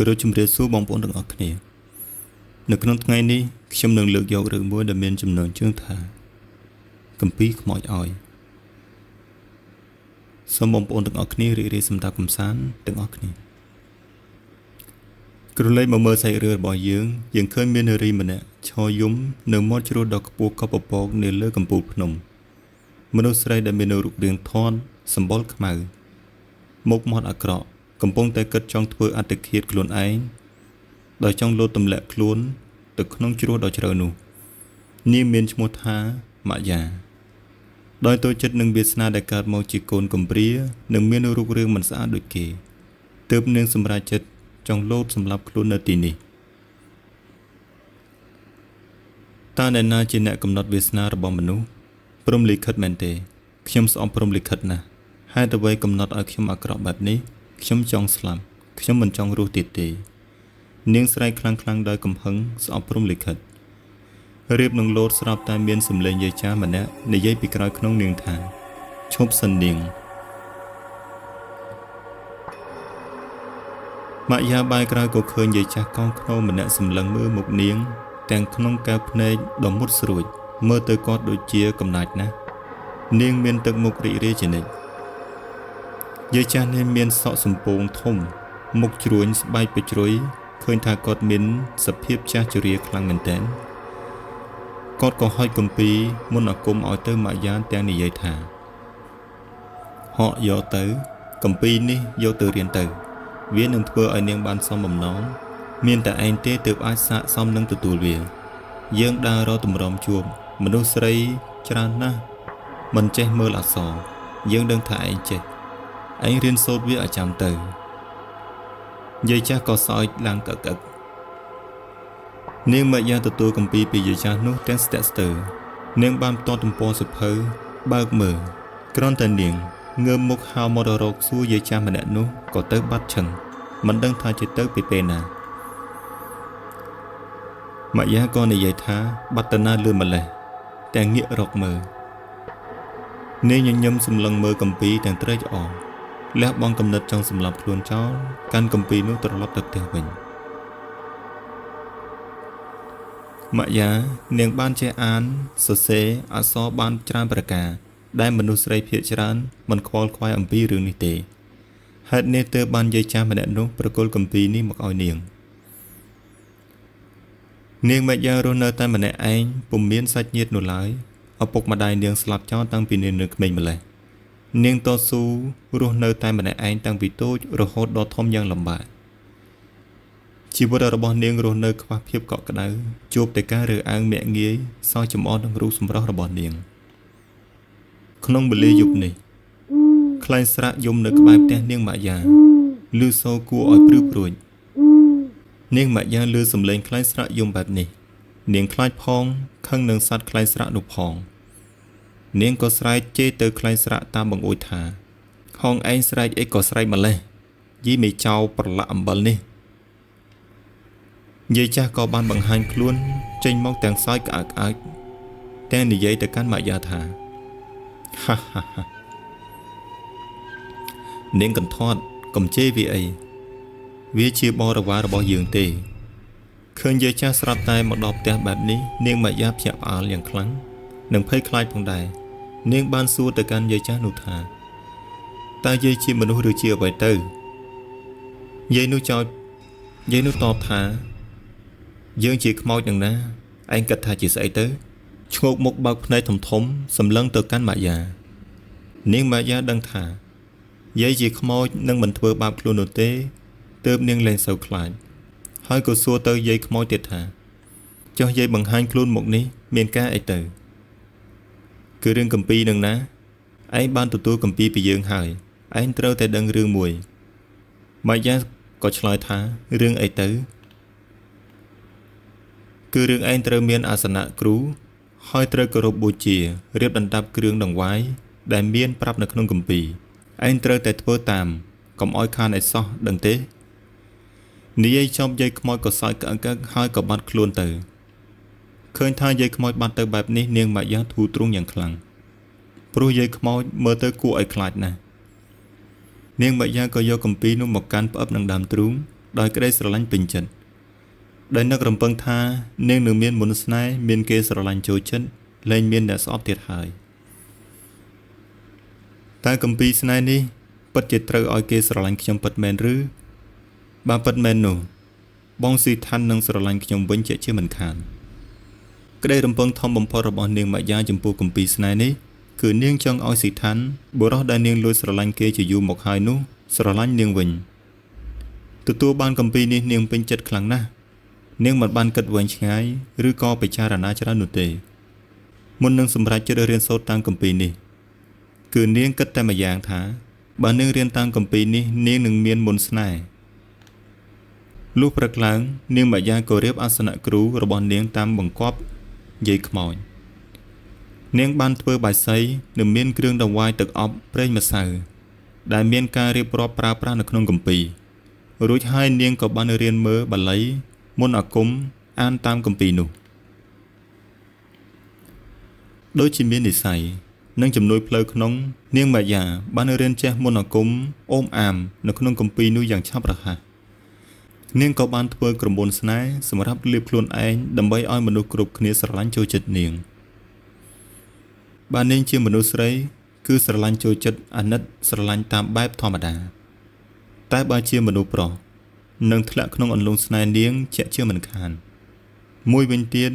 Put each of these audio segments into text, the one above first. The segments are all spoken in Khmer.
ក៏ដូចជំរាបសួរបងប្អូនទាំងអស់គ្នានៅក្នុងថ្ងៃនេះខ្ញុំនឹងលើកយករឿងមួយដែលមានចំណងជើងថាគម្ពីរខ្មោចឲ្យសូមបងប្អូនទាំងអស់គ្នារីករាយសម្រាប់កម្សាន្តទាំងអស់គ្នាក្រឡេកមកមើលសាច់រឿងរបស់យើងឃើញមាននារីម្នាក់ឈរយំនៅមាត់ជ្រោះដ៏ខ្ពស់កប់ពពកនៅលើកំពូលភ្នំមនុស្សស្រីដែលមានរូបរាងធាត់សម្បុរខ្មៅមុខមាត់អាក្រក់កំពុងតែគិតចង់ធ្វើអត្តឃាតខ្លួនឯងដោយចង់លោតទម្លាក់ខ្លួនទៅក្នុងជ្រោះដ៏ជ្រៅនោះនាងមានឈ្មោះថាម៉ាយ៉ាដោយតូចចិត្តនឹងវាសនាដែលកើតមកជាកូនកំព្រានិងមានរូបរាងមិនស្អាតដូចគេទើបនាងសម្រេចចិត្តចង់លោតសម្លាប់ខ្លួននៅទីនេះតើអ្នកណាជាអ្នកកំណត់វាសនារបស់មនុស្សព្រហ្មលិខិតមែនទេខ្ញុំស្អប់ព្រហ្មលិខិតណាស់ហេតុអ្វីកំណត់ឲ្យខ្ញុំអាក្រក់បែបនេះខ្ញុំចង់ស្លាប់ខ្ញុំមិនចង់រស់ទៀតទេនាងស្រែកខ្លាំងៗដោយកំហឹងស្អប់ព្រហ្មលិខិតរៀបនឹងលោតស្រាប់តែមានសម្លេងយាយចាស់ម្នាក់និយាយពីក្រោយក្នុងនាងថាឈប់សិននាងម៉ាយ៉ាបាយក្រោយក៏ឃើញយាយចាស់កោងខ្នងម្នាក់សម្លឹងមើលមុខនាងទាំងក្នុងកែវភ្នែកដ៏មុតស្រួចមើលទៅគាត់ដូចជាកំណាចណាស់នាងមានទឹកមុខរីករាយជានិច្ចយាយចាស់នេះមានសក់សំពងធំមុខជ្រួញស្បែកពេជ្រុយឃើញថាគាត់មានសភាពចាស់ជរាខ្លាំងមែនទែនគាត់ក៏ហុចគម្ពីរមុនអាគមឲ្យទៅម៉ាយ៉ាទាំងនិយាយថាហកយកទៅគម្ពីរនេះយកទៅរៀនទៅវានឹងធ្វើឲ្យនាងបានសមបំណងមានតែឯងទេទើបអាចស័ក្តិសមនឹងទទួលវាយើងដើររកតម្រាំជួបមនុស្សស្រីច្រើនណាស់មិនចេះមើលអក្សរយើងដឹងថាឯងចេះឯងរៀនសូត្រវាឲ្យចាំទៅយាយចាស់ក៏សើចឡើងកឹកនាងម៉ាយ៉ាទទួលគម្ពីរពីយាយចាស់នោះទាំងស្ទាក់ស្ទើរនាងបានផ្ទាត់ទំព័រសៀវភៅបើកមើលគ្រាន់តែនាងងើបមុខហៅមករកសួរយាយចាស់ម្នាក់នោះក៏ទៅបាត់ឈឹងមិនដឹងថាជាទៅពីពេលណាម៉ាយ៉ាក៏និយាយថាបាត់ទៅណាលឿនម្លេះតែងាករកមើលនាងញញឹមសម្លឹងមើលគម្ពីរទាំងត្រេកអរលះបង់គំនិតចង់សម្លាប់ខ្លួនចោលកាន់គម្ពីរនោះត្រឡប់ទៅផ្ទះវិញម៉ាយ៉ានាងបានចេះអានសរសេរអក្សរបានច្រើនប្រការដែលមនុស្សស្រីភាគច្រើនមិនខ្វល់ខ្វាយអំពីរឿងនេះទេហេតុនេះទើបបានយាយចាស់ម្នាក់នោះប្រគល់គម្ពីរនេះមកឲ្យនាងម៉ាយ៉ារស់នៅតែម្នាក់ឯងពុំមានសាច់ញាតិនោះឡើយឪពុកម្ដាយនាងស្លាប់ចោលតាំងពីនាងនៅក្មេងម្ល៉េះនាងតស៊ូរស់នៅតែម្នាក់ឯងតាំងពីតូចរហូតដល់ធំយ៉ាងលំបាកជីវិតរបស់នាងរស់នៅខ្វះភាពកក់ក្ដៅជួបតែការរើអើងមាក់ងាយសោកចំអកនឹងរូបសម្រស់របស់នាងក្នុងវេលាយប់នេះខ្លែងស្រាក់យំនៅក្បែរផ្ទះនាងម៉ាយ៉ាឮសូរគួរឲ្យព្រឺព្រួយនាងម៉ាយ៉ាឮសំឡេងខ្លែងស្រាក់យំបែបនេះនាងខ្លាចផងខឹងនឹងសត្វខ្លែងស្រាក់នោះផងនាងក៏ស្រែកជេរទៅខ្លែងស្រាក់តាមបង្អួចថាហងឯងស្រែកអីក៏ស្រែកម្លេះយីមេចៅប្រឡាក់អំបិលនេះយាយចាស់ក៏បានបង្ហាញខ្លួនចេញមកទាំងសើចក្អើកក្អើកតែនិយាយទៅកាន់ម៉ាយ៉ាថាហាហាហានាងកន្ធាត់កុំជេរវាអីវាជាបរិវាររបស់យើងទេឃើញយាយចាស់ស្រាប់តែមកដល់ផ្ទះបែបនេះនាងម៉ាយ៉ាភ្ញាក់ផ្អើលយ៉ាងខ្លាំងនិងភ័យខ្លាចផងដែរនាងបានសួរទៅកាន់យាយចាស់នោះថាតើយាយជាមនុស្សឬជាអ្វីទៅយាយនោះតបថាយើងជាខ្មោចនឹងណាឯងគិតថាជាស្អីទៅឈ្ងោកមុខបើកភ្នែកធំសម្លឹងទៅកាន់ម៉ាយ៉ានាងម៉ាយ៉ាដឹងថាយាយជាខ្មោចនឹងមិនធ្វើបាបខ្លួននោះទេទើបនាងលែងសូវខ្លាចហើយក៏សួរទៅយាយខ្មោចទៀតថាចុះយាយបង្ហាញខ្លួនមកនេះមានការអីទៅគឺរឿងគម្ពីរនឹងណាឯងបានទទួលគម្ពីរពីយើងហើយឯងត្រូវតែដឹងរឿងមួយម៉ាយ៉ាក៏ឆ្លើយថារឿងអីទៅគឺរឿងឯងត្រូវមានអាសនៈគ្រូហើយត្រូវគោរពបូជារៀបដណ្ដប់គ្រឿងដង្វាយដែលមានប្រាប់នៅក្នុងគម្ពីរឯងត្រូវតែធ្វើតាមកុំឲ្យខានឯសោះដឹងទេនិយាយចប់យាយខ្មោចក៏សើចក្អឹកហើយក៏បាត់ខ្លួនទៅឃើញថាយាយខ្មោចបាត់ទៅបែបនេះនាងម៉ាយ៉ាធូរទ្រូងយ៉ាងខ្លាំងព្រោះយាយខ្មោចមើលទៅគួរឲ្យខ្លាចណាស់នាងម៉ាយ៉ាក៏យកគម្ពីរនោះមកកាន់ផ្អឹបនឹងដើមទ្រូង ដោយក្តីស្រឡាញ់ពេញចិត្តដោយនឹករំពឹងថានាងនឹងមានមន្តស្នេហ៍មានគេស្រឡាញ់ចូលចិត្តលែងមានអ្នកស្អប់ទៀតហើយតែគម្ពីរស្នេហ៍នេះពិតជាត្រូវឲ្យគេស្រឡាញ់ខ្ញុំពិតមែនឬបើពិតមែននោះបងស៊ីឋាននឹងស្រឡាញ់ខ្ញុំវិញជាមិនខានក្តីរំពឹងធំបំផុតរបស់នាងម៉ាយ៉ាចំពោះគម្ពីរស្នេហ៍នេះគឺនាងចង់ឲ្យស៊ីឋានបុរសដែលនាងលួចស្រឡាញ់គេជាយូរមកហើយនោះស្រឡាញ់នាងវិញទទួលបានគម្ពីរនេះនាងពេញចិត្តខ្លាំងណាស់នាងមិនបានគិតវែងឆ្ងាយឬក៏ពិចារណាច្រើននោះទេមុននឹងសម្រេចចិត្តរៀនសូត្រតាមគម្ពីរនេះគឺនាងគិតតែម្យ៉ាងថាបើនាងរៀនតាមគម្ពីរនេះនាងនឹងមានមន្តស្នេហ៍លុះព្រឹកឡើងនាងម៉ាយ៉ាក៏រៀបអាសនៈគ្រូរបស់នាងតាមបង្គាប់យាយខ្មោចនាងបានធ្វើបាយសីនិងមានគ្រឿងដង្វាយទឹកអប់ប្រេងម្សៅដែលមានការរៀបរាប់ប្រើប្រាស់នៅក្នុងគម្ពីររួចហើយនាងក៏បានរៀនមើលបាលីមន្តអាគមអានតាមគម្ពីរនោះដូចជាមាននិស្ស័យនិងជំនួយផ្លូវក្នុងនាងម៉ាយ៉ាបានរៀនចេះមន្តអាគមអូមអាមនៅក្នុងគម្ពីរនោះយ៉ាងឆាប់រហ័សនាងក៏បានធ្វើក្រមួនស្នេហ៍សម្រាប់លាបខ្លួនឯងដើម្បីឲ្យមនុស្សគ្រប់គ្នាស្រឡាញ់ចូលចិត្តនាងបើនាងជាមនុស្សស្រីគឺស្រឡាញ់ចូលចិត្តអាណិតស្រឡាញ់តាមបែបធម្មតាតែបើជាមនុស្សប្រុសនឹងធ្លាក់ក្នុងអន្លង់ស្នេហ៍នាងជាក់ជាមិនខានមួយវិញទៀត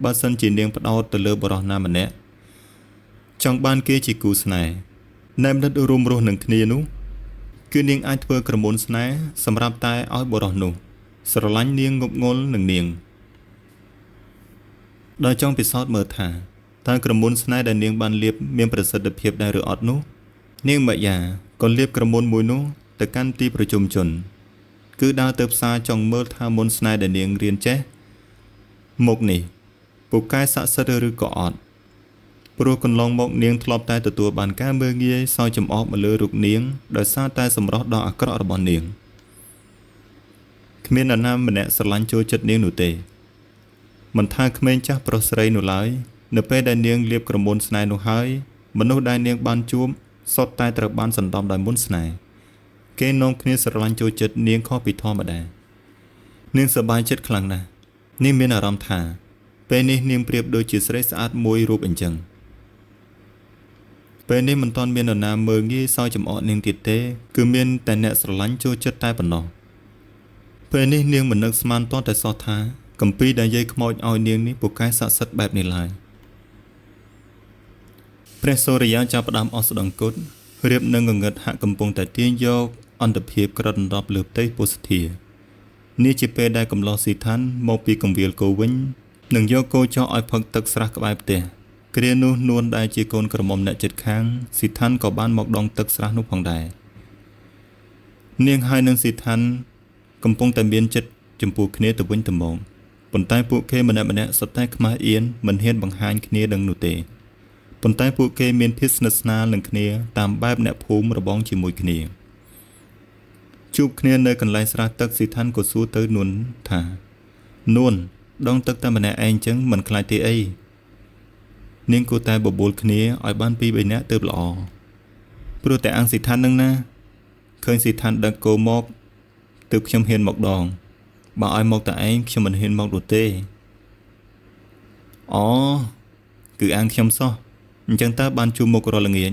បើសិនជានាងផ្ដោតទៅលើបុរសណាម្នាក់ចង់បានគេជាគូស្នេហ៍ណែមនិតរួមរស់នឹងគ្នានោះគឺនាងអាចធ្វើក្រមួនស្នេហ៍សម្រាប់តែឲ្យបុរសនោះស្រឡាញ់នាងងប់ងល់នឹងនាងដោយចង់ពិសោធន៍មើលថាតើក្រមួនស្នេហ៍ដែលនាងបានលាបមានប្រសិទ្ធភាពដែរឬអត់នោះនាងម៉ាយ៉ាក៏លាបក្រមួនមួយនោះទៅកាន់ទីប្រជុំជនគឺដើរទៅផ្សារចង់មើលថាមន្តស្នេហ៍ដែលនាងរៀនចេះមុខនេះពូកែស័ក្តិសិទ្ធិឬក៏អត់ព្រោះកន្លងមកនាងធ្លាប់តែទទួលបានការមើលងាយសោយចំអកមកលើរូបនាងដោយសារតែសម្រស់ដ៏អាក្រក់របស់នាងគ្មាននរណាម្នាក់ស្រឡាញ់ចូលចិត្តនាងនោះទេមិនថាក្មេងចាស់ប្រុសស្រីនោះឡើយនៅពេលដែលនាងលាបក្រមួនស្នេហ៍នោះហើយមនុស្សដែលនាងបានជួបសុទ្ធតែត្រូវបានសណ្ដំដោយមន្តស្នេហ៍គេនាំគ្នាស្រឡាញ់ចូលចិត្តនាងខុសពីធម្មតានាងសប្បាយចិត្តខ្លាំងណាស់នាងមានអារម្មណ៍ថាពេលនេះនាងប្រៀបដូចជាស្រីស្អាតមួយរូបអញ្ចឹងពេលនេះមិនទាន់មាននរណាមើលងាយសោយចំអកនាងទៀតទេគឺមានតែអ្នកស្រឡាញ់ចូលចិត្តតែប៉ុណ្ណោះពេលនេះនាងមិននឹកស្មានទាល់តែសោះថាគម្ពីរដែលយាយខ្មោចឲ្យនាងនេះពូកែស័ក្តិសិទ្ធិបែបនេះឡើយព្រះសូរិយាចាប់ផ្ដើមអស់ស្ដង្កុតរៀបនឹងងងឹតហាក់កំពុងតែទាញយកអន្តភាពក្រដណ្ដប់លើផ្ទៃពោធិធានេះជាពេលដែលកំឡោះស៊ីឋានមកពីកង្វៀលគោវិញនឹងយកគោចោះឲ្យផឹកទឹកស្រះក្បែរផ្ទះគ្រានោះនួនដែលជាកូនក្រមុំអ្នកជិតខាងស៊ីឋានក៏បានមកដងទឹកស្រះនោះផងដែរនាងហើយនឹងស៊ីឋានកំពុងតែមានចិត្តចំពោះគ្នាទៅវិញទៅមកប៉ុន្តែពួកគេម្នាក់ៗសុទ្ធតែខ្មាស់អៀនមិនហ៊ានបង្ហាញគ្នាដឹងនោះទេប៉ុន្តែពួកគេមានភាពស្និទ្ធស្នាលនឹងគ្នាតាមបែបអ្នកភូមិរបងជាមួយគ្នាជួបគ្នានៅកន្លែងស្រះទឹកស៊ីឋានក៏សួរទៅនួនថានួនដងទឹកតែម្នាក់ឯងចឹងមិនខ្លាចទេអីនាងគួរតែបបួលគ្នាឲ្យបាន2 3នាក់ទើបល្អព្រោះតែអង្គស៊ីឋាននឹងណាឃើញស៊ីឋានដឹកគោមកទើបខ្ញុំហ៊ានមកដងបើឲ្យមកតែឯងខ្ញុំមិនហ៊ានមកនោះទេអូគឺអាងខ្ញុំសោះអញ្ចឹងតើបានជួបមុខរាល់ល្ងាច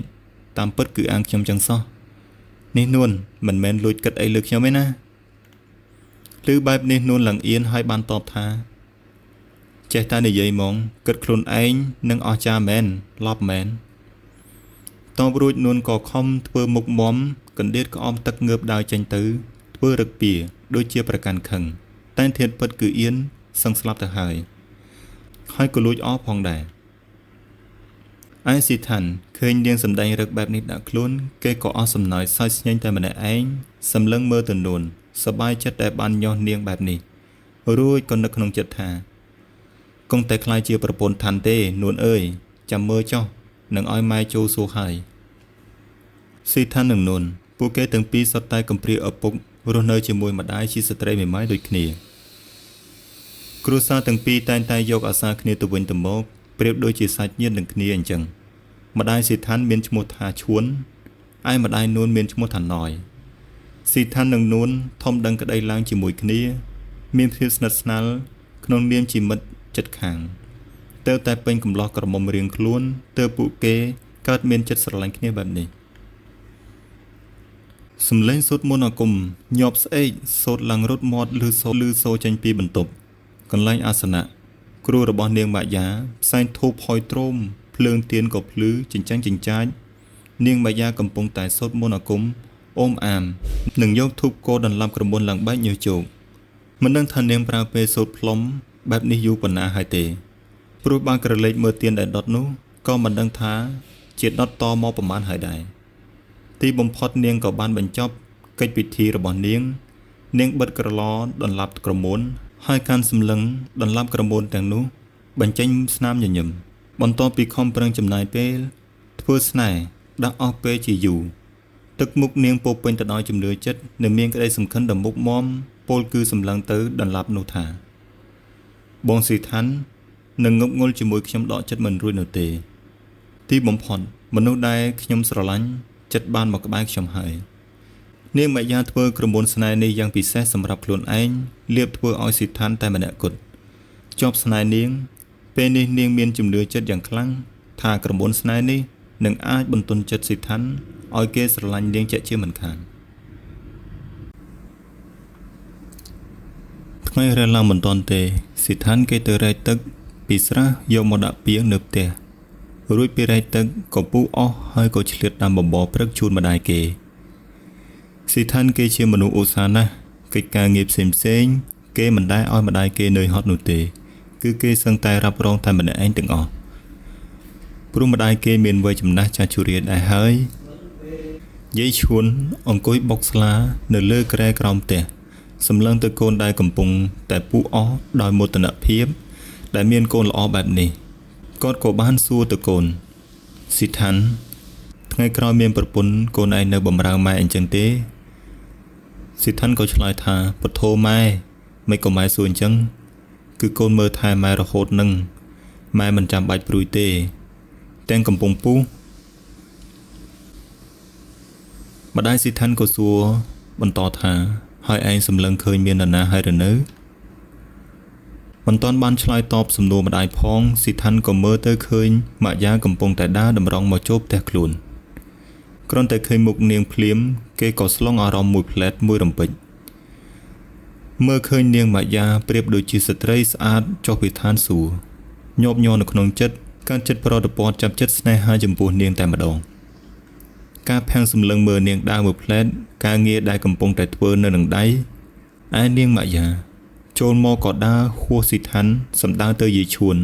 តាមពិតគឺអាងខ្ញុំចឹងសោះនេះនួនមិនមែនលួចគិតអីលើខ្ញុំទេណាឬបែបនេះនួនឡើងអៀនហើយបានតបថាចេះតែនិយាយមកគិតខ្លួនឯងនឹងអស្ចារ្យមែនឡប់មែនតបរួចនួនក៏ខំធ្វើមុខមុំកណ្ដៀតក្អមទឹកងើបដើរចេញទៅធ្វើរឹកពីដូចជាប្រកាន់ខឹងតែធាតុពិតគឺអៀនសឹងស្លាប់ទៅហើយក៏លួចអស់ផងដែរឯស៊ីឋានឃើញនាងសម្ដែងរឹកបែបនេះដាក់ខ្លួនគេក៏អស់សំណើចសើចស្ញែងតែម្នាក់ឯងសម្លឹងមើលទៅនួនសប្បាយចិត្តដែលបានញាស់នាងបែបនេះរួចក៏នឹកក្នុងចិត្តថាគង់តែខ្លាយជាប្រពន្ធឋានទេនួនអើយចាំមើលចុះនឹងឲ្យម៉ែចូលសួរហើយស៊ីឋាននិងនួនពួកគេទាំងពីរសុទ្ធតែកំព្រាឪពុករស់នៅជាមួយម្ដាយជាស្ត្រីមេម៉ាយដូចគ្នាគ្រួសារទាំងពីរតែងតែយកអាសាគ្នាទៅវិញទៅមកប្រៀបដូចជាសាច់ញាតិនឹងគ្នាអញ្ចឹងម្ដាយស៊ីឋានមានឈ្មោះថាឈួនឯម្ដាយនួនមានឈ្មោះថាណយ ស៊ីឋាននិងនួនធំដឹងក្តីឡើងជាមួយគ្នាមានភាពស្និទ្ធស្នាលក្នុងនាមជាមិត្តចិត្តខាងទើបតែពេញកំឡោះក្រមុំរៀងខ្លួនទើបពួកគេកើតមានចិត្តស្រឡាញ់គ្នាបែបនេះសំឡេងសូត្រមន្តអាគមញាប់ស្អេកសូត្រឡើងរត់មាត់ឮសូរចេញពីបន្ទប់កន្លែងអាសនៈគ្រូរបស់នាងម៉ាយ៉ាផ្សែងធូបហុយទ្រោមភ្លើងទៀនក៏ភ្លឺចិញ្ចាំងចិញ្ចាចនាងម៉ាយ៉ាកំពុងតែសូត្រមន្តអាគមអូមអាមនិងយកធូបគោដន្លាប់ក្រមុនឡើងបែកញើសជោគមិនដឹងថានាងប្រើពេលសូត្រផ្លុំបែបនេះយូរប៉ុណ្ណាហើយទេព្រោះបានក្រឡេកមើលទៀនដែលដុតនោះក៏មិនដឹងថាជាដុតតមកប្រមាណហើយដែរទីបំផុតនាងក៏បានបញ្ចប់កិច្ចពិធីរបស់នាងបិទក្រឡដន្លាប់ក្រមុនហើយកាន់សម្លឹងដន្លាប់ក្រមុនទាំងនោះបញ្ចេញស្នាមញញឹមបន្ទាប់ពីខំប្រឹងចំណាយពេលធ្វើស្នេហ៍ដាក់អស់ពេលជាយូរទឹកមុខនាងពោពេញទៅដោយជំនឿចិត្តនិងមានក្តីសំខិនដល់មុខមមពោលគឺសម្លឹងទៅដន្លាប់នោះថាបងស៊ីឋាននឹងងប់ងល់ជាមួយខ្ញុំដកចិត្តមិនរួចនោះទេទីបំផុតមនុស្សដែលខ្ញុំស្រឡាញ់ចិត្តបានមកក្បែរខ្ញុំហើយនាងម៉ាយ៉ាធ្វើក្រមុនស្នេហ៍នេះយ៉ាងពិសេសសម្រាប់ខ្លួនឯងលៀបធ្វើឲ្យស៊ីឋានតែម្នាក់គត់ជាប់ស្នេហ៍នាងពេលនេះនាងមានជំនឿចិត្តយ៉ាងខ្លាំងថាក្រមុនស្នេហ៍នេះនឹងអាចបន្ទន់ចិត្តស៊ីឋានឲ្យគេស្រឡាញ់នាងជាក់ជាមិនខានថ្ងៃរះឡើងមិនទាន់ទេស៊ីឋានគេទៅរែកទឹកពីស្រះយកមកដាក់ពាងនៅផ្ទះរួចពីរែកទឹកក៏ពុះអស់ហើយក៏ឆ្លៀតតាមបបរព្រឹកជូនម្ដាយគេស៊ីឋានគេជាមនុស្សឧស្សាហ៍ណាស់កិច្ចការងារផ្សេងគេមិនដែលឲ្យម្ដាយគេនឿយហត់នោះទេគឺគេសឹងតែរ៉ាប់រងតែម្នាក់ឯងទាំងអស់ព្រោះម្ដាយគេមានវ័យចំណាស់ចាស់ជរាដែរហើយយាយឈួនអង្គុយបុកស្លានៅលើគ្រែក្រោមផ្ទះសម្លឹងទៅកូនដែលកំពុងតែពុះអស់ដោយមោទនភាពដែលមានកូនល្អបែបនេះគាត់ក៏បានសួរទៅកូនស៊ីឋានថ្ងៃក្រោយមានប្រពន្ធកូនឯងនៅបម្រើម៉ែអញ្ចឹងទេស៊ីឋានក៏ឆ្លើយថាពធម៉ែមិនក៏ម៉ែសួរអញ្ចឹងគឺកូនមើលថែម៉ែរហូតនឹងម៉ែមិនចាំបាច់ព្រួយទេទាំងកំពុងពុះម្ដាយស៊ីឋានក៏សួរបន្តថាហើយឯងសម្លឹងឃើញមាននរណាហើយឬនៅមិនទាន់បានឆ្លើយតបសំណួរម្ដាយផងស៊ីឋានក៏មើលទៅឃើញម៉ាយ៉ាកំពុងតែដើរតម្រង់មកចូលផ្ទះខ្លួនគ្រាន់តែឃើញមុខនាងភ្លាមគេក៏ស្លង់អារម្មណ៍មួយផ្លែតមួយរំពេចមើលឃើញនាងម៉ាយ៉ាប្រៀបដូចជាស្ត្រីស្អាតចុះពីឋានសួគ៌ញាប់ញ័រនៅក្នុងចិត្តការចិត្តប្រតិព័ទ្ធចាប់ចិត្តស្នេហាចំពោះនាងតែម្ដងការផាំងសម្លឹងមើលនាងដើរមួយផ្លែតការងារដែលកំពុងតែធ្វើនៅនឹងដៃឯនាងម៉ាយ៉ាចូលមកក៏ដើរហួសស៊ីឋានសម្ដៅទៅយាយឈួន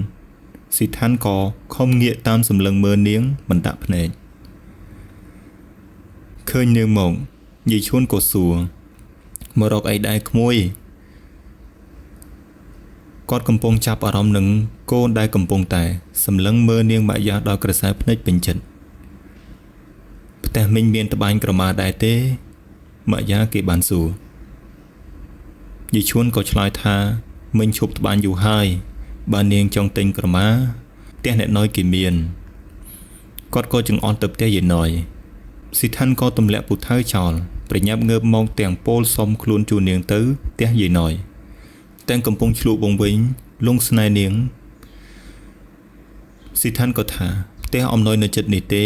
ស៊ីឋានក៏ខំងាកតាមសម្លឹងមើលនាងមិនដាក់ភ្នែកឃើញនាងមកយាយឈួនក៏សួរមករកអីដែរក្មួយគាត់កំពុងចាប់អារម្មណ៍នឹងកូនដែលកំពុងតែសម្លឹងមើលនាងម៉ាយ៉ាដល់ក្រសែភ្នែកពេញចិត្តផ្ទះមីងមានត្បាញក្រមាដែរទេម៉ាយ៉ាគេបានសួរយាយឈួនក៏ឆ្លើយថាមីងឈប់ត្បាញយូរហើយបើនាងចង់ទិញក្រមាផ្ទះអ្នកណយគេមានគាត់ក៏ចង្អុលទៅផ្ទះយាយណយស៊ីឋានក៏ទម្លាក់ពូថៅចោលប្រញាប់ងើបមកទាំងពោលសុំខ្លួនជូននាងទៅផ្ទះយាយណយទាំងកំពុងឆ្លក់វងវិញលងស្នេហ៍នាងស៊ីឋានក៏ថាផ្ទះអំណោយនៅចិត្តនេះទេ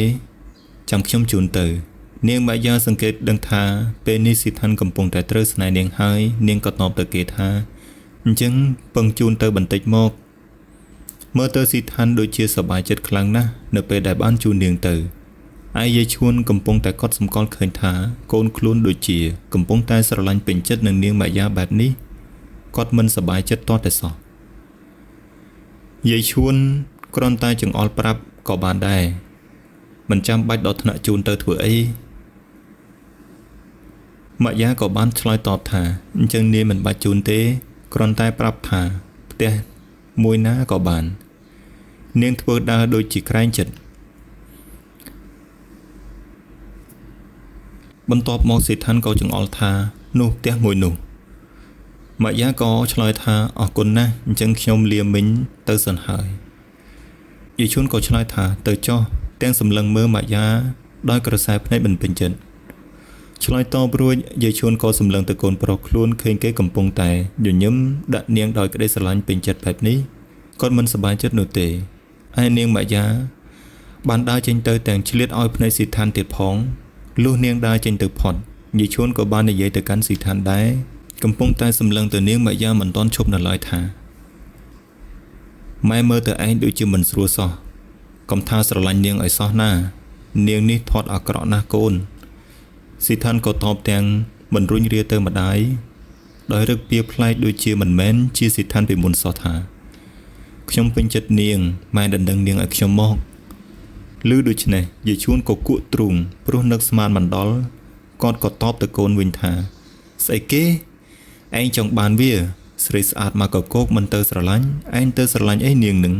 ចាំខ្ញុំជូនទៅនាងម៉ាយ៉ាសង្កេតដឹងថាពេលនេះស៊ីឋានកំពុងតែត្រូវស្នេហ៍នាងហើយនាងក៏តបទៅគេថាអញ្ចឹងពឹងជូនទៅបន្តិចមកមើលទៅស៊ីឋានដូចជាសប្បាយចិត្តខ្លាំងណាស់នៅពេលដែលបានជូននាងទៅឯយាយឈួនកំពុងតែកត់សម្គាល់ឃើញថាកូនខ្លួនដូចជាកំពុងតែស្រឡាញ់ពេញចិត្តនឹងនាងម៉ាយ៉ាបែបនេះគាត់មិនសប្បាយចិត្តទាល់តែសោះយាយឈួនគ្រាន់តែចង្អុលប្រាប់ក៏បានដែរមិនចាំបាច់ដល់ថ្នាក់ជូនទៅធ្វើអីម៉ាយ៉ាក៏បានឆ្លើយតបថាអញ្ចឹងនាងមិនបាច់ជូនទេគ្រាន់តែប្រាប់ថាផ្ទះមួយណាក៏បាននាងធ្វើដើរដូចជាក្រែងចិត្តបន្ទាប់មកស៊ីឋានក៏ចង្អុលថានោះផ្ទះមួយនោះម៉ាយ៉ាក៏ឆ្លើយថាអរគុណណាស់អញ្ចឹងខ្ញុំលាមិញទៅសិនហើយយាយឈួនក៏ឆ្លើយថាទៅចុះទាំងសម្លឹងមើលម៉ាយ៉ាដោយក្រសែភ្នែកមិនពេញចិត្ត ឆ្លើយតបរួចយាយឈួនក៏សម្លឹងទៅកូនប្រុសខ្លួនឃើញគេកំពុងតែញញឹមដាក់នាងដោយក្តីស្រឡាញ់ពេញចិត្តបែបនេះគាត់មិនសប្បាយចិត្តនោះទេឯនាងម៉ាយ៉ាបានដើរចេញទៅទាំងឆ្លៀតឲ្យភ្នែកស៊ីឋានទៀតផងលុះនាងដើរចេញទៅផុតយាយឈួនក៏បាននិយាយទៅកាន់ស៊ីឋានដែរកំពុងតែសម្លឹងទៅនាងម៉ាយ៉ាមិនទាន់ឈប់នៅឡើយថាម៉ែមើលទៅឯងដូចជាមិនស្រួលសោះកុំថាស្រឡាញ់នាងឲ្យសោះណានាងនេះធាត់អាក្រក់ណាស់កូនស៊ីឋានក៏តបទាំងមិនរុញរាទៅម្ដាយដោយរឹកពៀប្លែកដូចជាមិនមែនជាស៊ីឋានពីមុនសោះថាខ្ញុំពេញចិត្តនាងម៉ែដណ្ដឹងនាងឲ្យខ្ញុំមកឮដូច្នេះយាយឈួនក៏គក់ទ្រូងព្រោះនឹកស្មានមិនដល់គាត់ក៏តបទៅកូនវិញថាស្អីគេឯងចង់បានវាស្រីស្អាតមកកកោកមិនទៅស្រឡាញ់ឯងទៅស្រឡាញ់អីនាងនឹង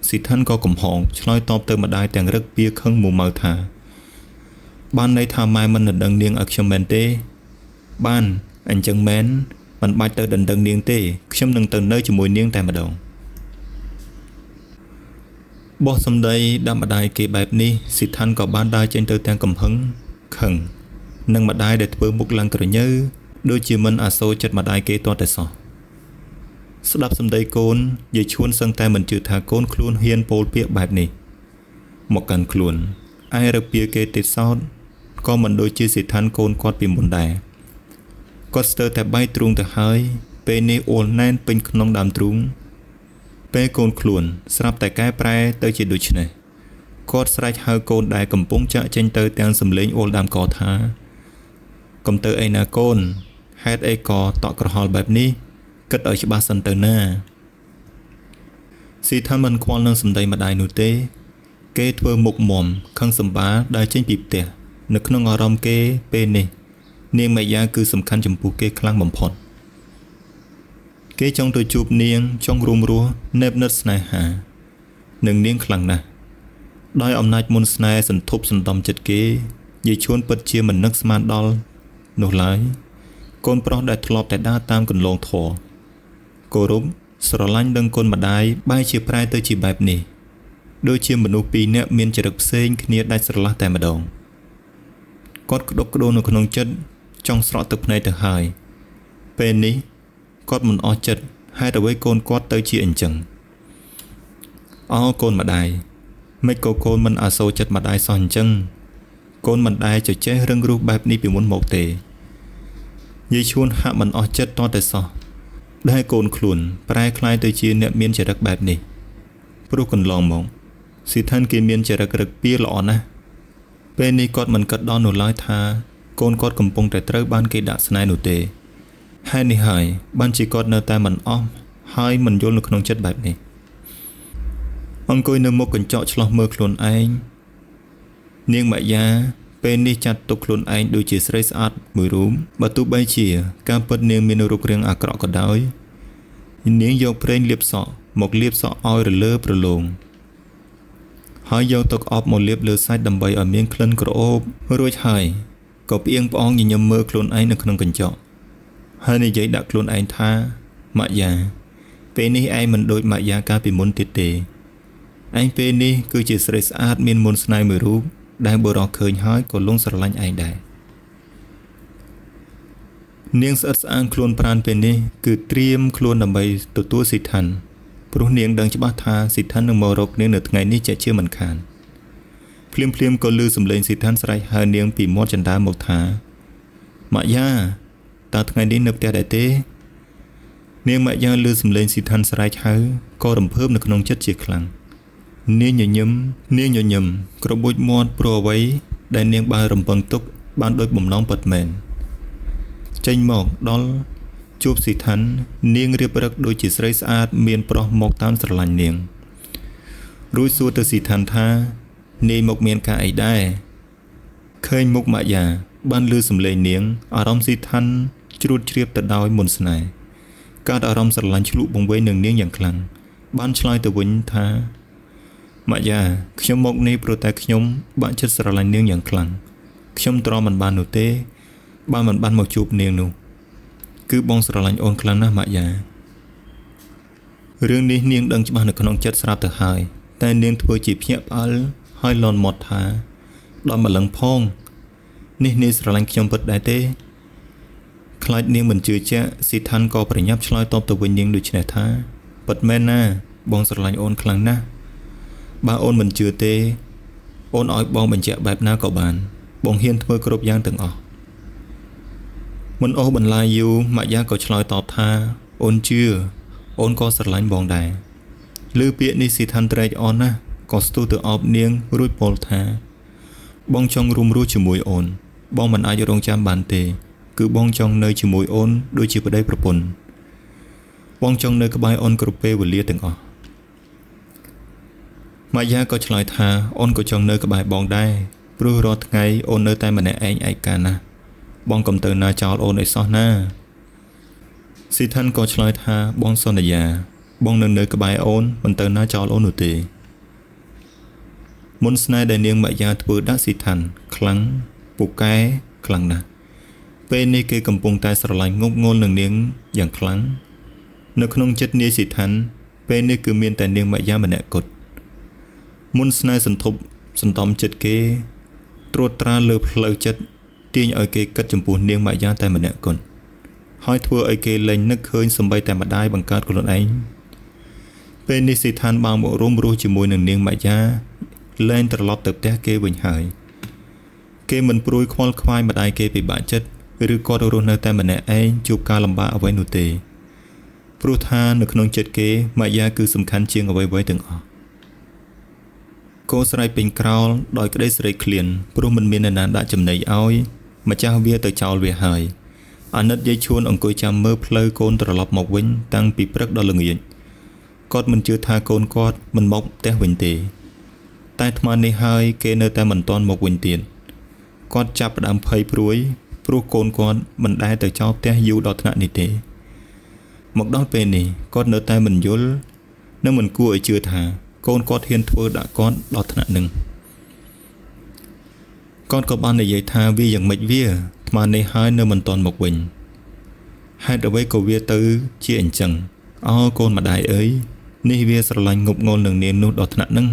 ស៊ីឋានក៏កំហងឆ្លើយតបទៅម្ដាយទាំងរឹកពៀខឹងមុំម៉ៅថាបានន័យថាម៉ែមិនដណ្ដឹងនាងឲ្យខ្ញុំមែនទេបានអញ្ចឹងមែនមិនបាច់ទៅដណ្ដឹងនាងទេខ្ញុំនឹងទៅនៅជាមួយនាងតែម្ដងបោះសម្ដីដាក់ម្ដាយគេបែបនេះស៊ីឋានក៏បានដើរចេញទៅទាំងកំហឹងខឹងនឹងម្ដាយដែលធ្វើមុខឡើងក្រញើដូចជាមិនអាសូរចិត្តម្ដាយគេទាល់តែសោះស្ដាប់សម្ដីកូនយាយឈួនសឹងតែមិនជឿថាកូនខ្លួនហ៊ានពោលពាក្យបែបនេះមកកាន់ខ្លួនឯរឹកពៀគេទៀតសោតក៏មិនដូចជាស៊ីឋានកូនគាត់ពីមុនដែរគាត់ស្ទើរតែបែកទ្រូងទៅហើយពេលនេះអូលណែនពេញក្នុងដើមទ្រូងពេលកូនខ្លួនស្រាប់តែកែប្រែទៅជាដូច្នេះគាត់ស្រែកហៅកូនដែលកំពុងចាក់ចេញទៅទាំងសំឡេងអូលដើមកថាកុំទៅអីណាកូនហេតុអីក៏តក់ក្រហល់បែបនេះគិតឲ្យច្បាស់សិនទៅណាស៊ីឋានមិនខ្វល់នឹងសម្ដីម្ដាយនោះទេគេធ្វើមុខមុំខឹងសម្បាដើរចេញពីផ្ទះនៅក្នុងអារម្មណ៍គេពេលនេះនាងម៉ាយ៉ាគឺសំខាន់ចំពោះគេខ្លាំងបំផុតគេចង់ទៅជួបនាងចង់រួមរស់នេបនិតស្នេហានឹងនាងខ្លាំងណាស់ដោយអំណាចមុនស្នេហ៍សន្ធប់សន្តំចិត្តគេយាយឈួនពិតជាមិននឹកស្មានដល់នោះឡើយកូនប្រុសដែលធ្លាប់តែដើរតាមគន្លងធម៌គោរពស្រឡាញ់ដឹងគុណម្ដាយបែរជាប្រែទៅជាបែបនេះដូចជាមនុស្សពីរនាក់មានចរិតផ្សេងគ្នាដាច់ស្រឡះតែម្ដងគាត់ក្តុកក្តួលនៅក្នុងចិត្តចង់ស្រក់ទឹកភ្នែកទៅហើយពេលនេះគាត់មិនអស់ចិត្តហេតុអ្វីកូនគាត់ទៅជាអញ្ចឹងកូនម្ដាយមិនក៏កូនមិនអាសូរចិត្តម្ដាយសោះអញ្ចឹងកូនមិនដែលចេះរឹងរូសបែបនេះពីមុនមកទេយាយឈួនហាក់មិនអស់ចិត្តតតែសោះដែលកូនខ្លួនប្រែคล้ายទៅជាអ្នកមានចរិតបែបនេះព្រោះកន្លងមកស៊ីឋានគេមានចរិតរឹកពៀល្អណាស់ពេលនេះគាត់មិនគិតដល់នោះឡើយថាកូនគាត់កំពុងតែត្រូវបានគេដាក់ស្នេហ៍នោះទេហើយនេះហើយបានជាគាត់នៅតែមិនអស់ហើយមិនយល់នៅក្នុងចិត្តបែបនេះអង្គុយនៅមុខកញ្ចក់ឆ្លោះមើលខ្លួនឯងនាងម៉ាយ៉ាពេលនេះចាត់ទុកខ្លួនឯងដូចជាស្រីស្អាតមួយរូបបើទោះបីជាការពិតនាងមានរូបរាងអាក្រក់ក៏ដោយនាងយកប្រេងលាបសក់មកលាបសក់ឲ្យរលើប្រឡងហើយយកទឹកអប់មកលាបលើសាច់ដើម្បីឲ្យមានក្លិនក្រអូបរួចហើយក៏ផ្អៀងផ្អងញញឹមមើលខ្លួនឯងនៅក្នុងកញ្ចក់ហើយនិយាយដាក់ខ្លួនឯងថាម៉ាយ៉ាពេលនេះឯងមិនដូចម៉ាយ៉ាកាលពីមុនទៀតទេឯងពេលនេះគឺជាស្រីស្អាតមានមន្តស្នេហ៍មួយរូបដែលបុរសឃើញហើយក៏លងស្រឡាញ់ឯងដែរនាងស្អិតស្អាងខ្លួនប្រានពេលនេះគឺត្រៀមខ្លួនដើម្បីទទួលស៊ីឋានព្រោះនាងដឹងច្បាស់ថាស៊ីឋាននឹងមករកនាងនៅថ្ងៃនេះជាមិនខានភ្លាមក៏ឮសំឡេងស៊ីឋានស្រែកហៅនាងពីមាត់ចន្ទាមកថាម៉ាយ៉ាតើថ្ងៃនេះនៅផ្ទះដែរទេនាងម៉ាយ៉ាឮសំឡេងស៊ីឋានស្រែកហៅក៏រំភើបនៅក្នុងចិត្តជាខ្លាំងនាងញញឹមក្របួចមាត់ព្រោះអ្វីដែលនាងបានរំពឹងទុកបានដោយបំណងពិតមែនចេញមកដល់ជួបស៊ីឋាននាងរៀបរឹកដូចជាស្រីស្អាតមានប្រុសមកតាមស្រឡាញ់នាងរួចសួរទៅស៊ីឋានថានាយមកមានការអីដែរឃើញមុខម៉ាយ៉ាបានឮសំឡេងនាងអារម្មណ៍ស៊ីឋានជ្រួតជ្រាបទៅដោយមន្តស្នេហ៍កើតអារម្មណ៍ស្រឡាញ់ឆ្លុះបង្វេងនឹងនាងយ៉ាងខ្លាំងបានឆ្លើយទៅវិញថាម៉ាយ៉ាខ្ញុំមកនេះព្រោះតែខ្ញុំបាក់ចិត្តស្រឡាញ់នាងយ៉ាងខ្លាំងខ្ញុំទ្រាំមិនបាននោះទេបើមិនបានមកជួបនាងនោះគឺបងស្រឡាញ់អូនខ្លាំងណាស់ម៉ាយ៉ារឿងនេះនាងដឹងច្បាស់នៅក្នុងចិត្តស្រាប់ទៅហើយតែនាងធ្វើជាភ្ញាក់ផ្អើលហើយលន់មាត់ថាដល់ម្លឹងផង នេះនាងស្រឡាញ់ខ្ញុំពិតដែរទេខ្លាចនាងមិនជឿជាក់ស៊ីថានក៏ប្រញាប់ឆ្លើយតបទៅវិញនាងដូចនេះថាពិតមែនណាបងស្រឡាញ់អូនខ្លាំងណាស់បើអូនមិនជឿទេអូនឲ្យបងបញ្ជាក់បែបណាក៏បានបងហ៊ានធ្វើគ្រប់យ៉ាងទាំងអស់មិនអូសបន្លាយយូរម៉ាក់យ៉ាក៏ឆ្លើយតបថាអូនជឿអូនក៏ស្រឡាញ់បងដែរឮពាក្យនេះស៊ីថានត្រេកអរណាស់ក៏ស្ទុះទៅអបនាងរួចពោលថាបងចង់រួមរស់ជាមួយអូនបងមិនអាចរងចាំបានទេគឺបងចង់នៅជាមួយអូនដូចជាប្តីប្រពន្ធបងចង់នៅក្បែរអូនគ្រប់ពេលវេលាទាំងអស់ម៉ាយ៉ាក៏ឆ្លើយថាអូនក៏ចង់នៅក្បែរបងដែរព្រោះរាល់ថ្ងៃអូននៅតែម្នាក់ឯងឯកាណាស់បងកុំទៅណាចោលអូនឲ្យសោះណាស៊ីថានក៏ឆ្លើយថាបងសន្យាបងនឹងនៅក្បែរអូនមិនទៅណាចោលអូននោះទេមុនស្នេហ៍ដែលនាងម៉ាយ៉ាធ្វើដាក់ស៊ីថានខ្លាំងពូកែខ្លាំងណាស់ពេលនេះគេកំពុងតែស្រឡាញ់ងប់ងល់នឹងនាងយ៉ាងខ្លាំងនៅក្នុងចិត្តនាយស៊ីថានពេលនេះគឺមានតែនាងម៉ាយ៉ាម្នាក់គត់មុនស្នេហ៍សន្តំចិត្តគេត្រួតត្រាលើផ្លូវចិត្តទាញឲ្យគេគិតចំពោះនាងម៉ាយ៉ាតែម្នាក់គត់ហើយធ្វើឲ្យគេលែងនឹកឃើញសម្បីតែម្ដាយបង្កើតខ្លួនឯងពេលនេះស៊ីថានបានមករួមរស់ជាមួយនឹងនាងម៉ាយ៉ាលែងត្រឡប់ទៅផ្ទះគេវិញហើយគេមិនព្រួយខ្វល់ខ្វាយម្ដាយគេពិបាកចិត្តឬគាត់រស់នៅតែម្នាក់ឯងជួបការលំបាកអ្វីនោះទេព្រោះថានៅក្នុងចិត្តគេម៉ាយ៉ាគឺសំខាន់ជាងអ្វីៗទាំងអស់គោស្រែកពេញក្រោលដោយក្តីស្រេកឃ្លានព្រោះមិនមាននរណាដាក់ចំណីឲ្យម្ចាស់វាទៅចោលវាហើយអាណិតយាយឈួនអង្គុយចាំមើលផ្លូវកូនត្រឡប់មកវិញតាំងពីព្រឹកដល់ល្ងាចគាត់មិនជឿថាកូនគាត់មិនមកផ្ទះវិញទេតែថ្មនេះហើយគេនៅតែមិនទាន់មកវិញទៀតគាត់ចាប់ផ្ដើមភ័យព្រួយព្រោះកូនគាត់មិនដែលទៅចោលផ្ទះយូរដល់ថ្នាក់នេះទេមកដល់ពេលនេះគាត់នៅតែមិនយល់និងមិនគួរឲ្យជឿថាកូនគាត់ហ៊ានធ្វើដាក់គាត់ដល់ថ្នាក់នឹងគាត់ក៏បាននិយាយថាវាយ៉ាងម៉េចវាថ្មនេះហើយនៅមិនទាន់មកវិញហេតុអ្វីក៏វាទៅជាអញ្ចឹងកូនម្ដាយអើយនេះវាស្រឡាញ់ងប់ងល់នឹងនាងនោះដល់ថ្នាក់នឹង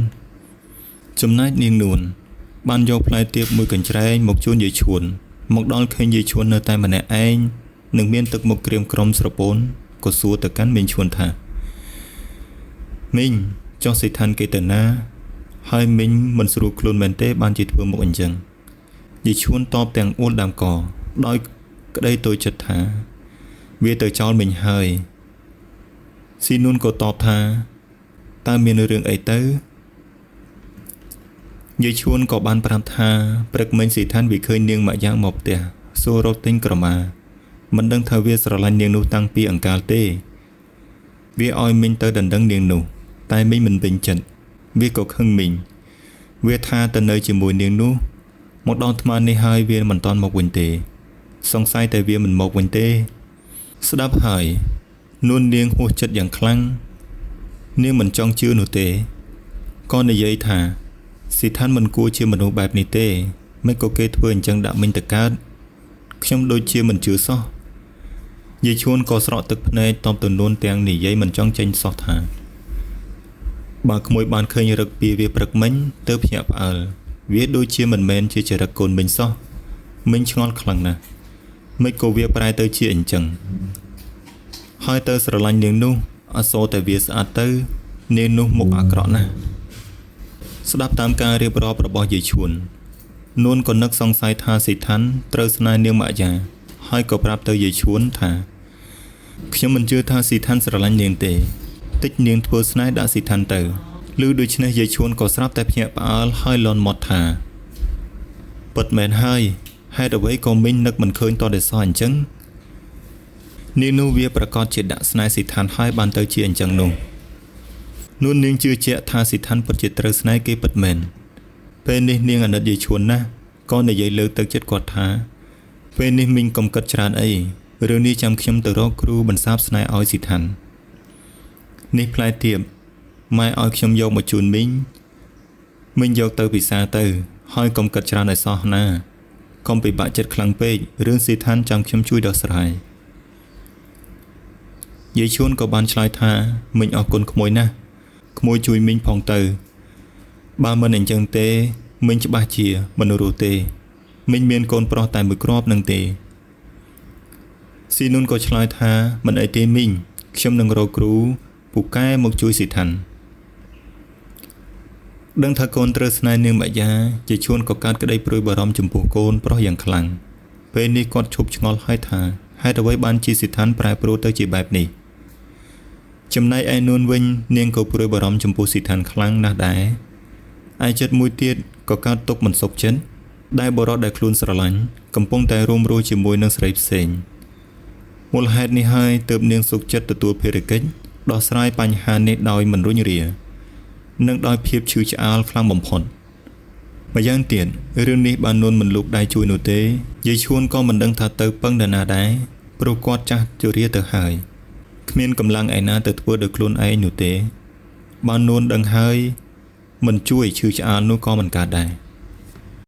ចំណែកនាងនួនបានយកផ្លែទៀបមួយកញ្ច្រែងមកជូនយាយឈួនមកដល់ឃើញយាយឈួននៅតែម្នាក់ឯងនឹងមានទឹកមុខក្រៀមក្រំស្រពោនក៏សួរទៅកាន់មីងឈួនថាមីងចុះស៊ីថានគេទៅណាហើយមីងមិនស្រួលខ្លួនមែនទេបានជាធ្វើមុខអញ្ចឹងយាយឈួនតបទាំងអួលដើមកដោយក្តីតូចចិត្តថាវាទៅចោលមីងហើយស៊ីនួនក៏តបថាតើមានរឿងអីទៅយាយឈួនក៏បានប្រាប់ថាព្រឹកមិញស៊ីថានវាឃើញនាងម៉ាក់យ៉ាងមកផ្ទះសួររកទិញក្រមាមិនដឹងថាវាស្រឡាញ់នាងនោះតាំងពីអង្កាលទេវាឲ្យមីងទៅដណ្ដឹងនាងនោះតែមីងមិនពេញចិត្តវាក៏ខឹងមីងវាថាទៅនៅជាមួយនាងនោះមកដល់ថ្មនេះហើយវាមិនតាន់មកវិញទេសង្ស័យតែវាមិនមកវិញទេស្ដាប់ហើយនួននាងហួសចិត្តយ៉ាងខ្លាំងនាងមិនចង់ជឿនោះទេក៏និយាយថាស៊ីថានមិនគួរជាមនុស្សបែបនេះទេមិនក៏គេធ្វើអញ្ចឹងដាក់មីងទៅកើតខ្ញុំដូចជាមិនជឿសោះយាយឈួនក៏ស្រក់ទឹកភ្នែកតបទៅនួនទាំងនិយាយមិនចង់ចេញសោះថាបើក្មួយបានឃើញរឹកពីវាព្រឹកមិញទៅភ្ញាក់ផ្អើលវាដូចជាមិនមែនជាចរិតកូនមីងសោះមីងឆ្ងល់ខ្លាំងណាស់មិនក៏វាប្រែទៅជាអញ្ចឹងហើយទៅស្រឡាញ់នាងនោះអសូរតែវាស្អាតទៅនាងនោះមុខអាក្រក់ណាស់ស្ដាប់តាមការរៀបរាប់របស់យាយឈួននួនក៏នឹកសង្ស័យថាស៊ីថានត្រូវស្នេហ៍នាងម៉ាក់យ៉ាហើយក៏ប្រាប់ទៅយាយឈួនថាខ្ញុំមិនជឿថាស៊ីថានស្រឡាញ់នាងទេតិចនាងធ្វើស្នេហ៍ដាក់ស៊ីថានទៅឮដូច្នេះយាយឈួនក៏ស្រាប់តែភ្ញាក់ផ្អើលហើយលន់មាត់ថាពិតមែនហើយហេតុអ្វីក៏មីងនឹកមិនឃើញតតែសោះអញ្ចឹងនាងនោះវាប្រកាសជាដាក់ស្នេហ៍ស៊ីថានហើយបានទៅជាអញ្ចឹងនោះនួននាងជឿជាក់ថាស៊ីថានពិតជាត្រូវស្នេហ៍គេពិតមែនពេលនេះនាងអាណិតយាយឈួនណាស់ក៏និយាយលើកទឹកចិត្តគាត់ថាពេលនេះមីងកុំគិតច្រើនអីរឿងនេះចាំខ្ញុំទៅរកគ្រូបន្សាបស្នេហ៍ឲ្យស៊ីថាននេះផ្លែទៀបម៉ែឲ្យខ្ញុំយកមកជូនមីងយកទៅពិសាទៅហើយកុំគិតច្រើនឲ្យសោះណាកុំពិបាកចិត្តខ្លាំងពេករឿងស៊ីថានចាំខ្ញុំជួយដោះស្រាយយាយឈួនក៏បានឆ្លើយថាមីងអរគុណក្មួយណាស់ក្មួយជួយមីងផងទៅបើមិនអញ្ចឹងទេមីងច្បាស់ជាមនុស្សរស់ទេ មិញមានកូនប្រុសតែមួយគ្រាប់នឹងទេស៊ីនុនក៏ឆ្លើយថាមិនអីទេមីងខ្ញុំនឹងរកគ្រូពូកែមកជួយស៊ីថាន់ដឹងថាកូនត្រូវស្នេហ៍នាងម៉ាយ៉ាជាជួនក៏កើតក្តីព្រួយបារម្ភចំពោះកូនប្រុសយ៉ាងខ្លាំងពេលនេះគាត់ឈប់ឆ្ងល់ហើយថាហេតុអ្វីបានជាស៊ីថាន់ប្រែប្រួលទៅជាបែបនេះចំណែកឯនួនវិញនាងក៏ព្រួយបារម្ភចំពោះស៊ីថាន់ខ្លាំងណាស់ដែរឯចិត្តមួយទៀតក៏កើតទុកមិនសុខចិត្តដែលបរិសុទ្ធដែលខ្លួនស្រឡាញ់កំពុងតែរួមរស់ជាមួយនឹងស្រីផ្សេងមូលហេតុនេះហើយទើបនាងសុខចិត្តទទួលភារកិច្ចដោះស្រាយបញ្ហានេះដោយមិនរុញរានិងដោយភាពឈឺឆ្អាលខ្លាំងបំផុតម្យ៉ាងទៀតរឿងនេះបាននួនមិនលូកដៃជួយនោះទេយាយឈួនក៏មិនដឹងថាទៅពឹងនរណាដែរព្រោះគាត់ចាស់ជរាទៅហើយគ្មានកម្លាំងឯណាទៅធ្វើដោយខ្លួនឯងនោះទេបាននួនដឹងហើយមិនជួយឈឺឆ្អាលនោះក៏មិនកើតដែរ